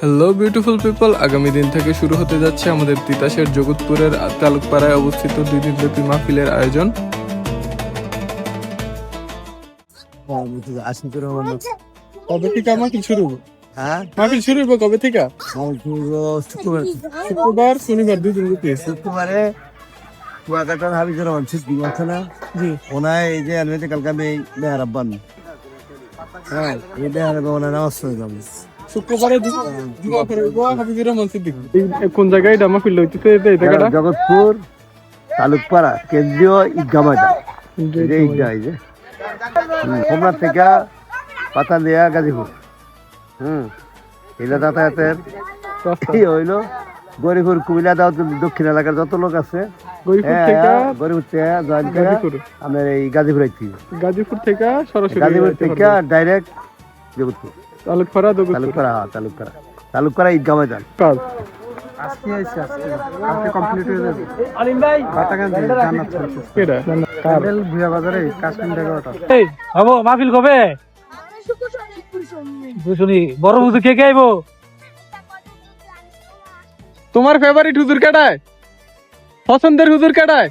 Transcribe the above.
Hello beautiful people, আগামী দিন থেকে শুরু হতে যাচ্ছে আমাদের তিতাসের জগৎপুরের তালুকপাড়ায় অবস্থিত 2 দিনব্যাপী মাহফিলের আয়োজন। কবে থেকে মাহফিল শুরু? মাহফিল শুরু হবে কবে থেকে? শুক্রবার শনিবার 2 দিন ব্যাপী। শুক্রবারে কুয়াকাটার হাবিজুর রহমান সিদ্দিকী আছে না, জি, ওনায় এই যে আলমেতে কালকে আমি মেহর আব্বান, হ্যাঁ এই মেহর আব্বান ওনার নামাজ পড়ে যাবো শুক্রবারে জুমা করে হাবিবুর রহমান সিদ্দিকী। কোন জায়গায় এটা মাহফিল হইতেছে? এই জায়গাটা জগৎপুর তালুকপাড়া কেন্দ্রীয় ঈদগাহ ময়দান। এই যে ঈদগাহ, এই যে হোমনাথ থেকে পাতালিয়া গাজীপুর, এটা যাতায়াতের কি হইলো গরিপুর কুমিল্লা দাও দক্ষিণ এলাকার যত লোক আছে গরিপুর থেকে জয়েন করে আপনার এই গাজীপুর আইছি, গাজীপুর থেকে সরাসরি গাজীপুর থেকে ডাইরেক্ট জগৎপুর তালুকপাড়া তালুকপাড়া তালুকপাড়া ঈদগাহ ময়দান। কাজ আজকে আইছে, কালকে কমপ্লিট হয়ে যাবে। আলিম ভাই বাটাগান্ধী জান্নাত কেডা কাবেল ভুয়া বাজারে কাশ্মীর 11টা। এই বাবু মাহফিল কবে? শুনি বড় হুজুর কে কে আইবো? তোমার ফেভারিট হুজুর কাটায়, পছন্দের হুজুর কাটায়?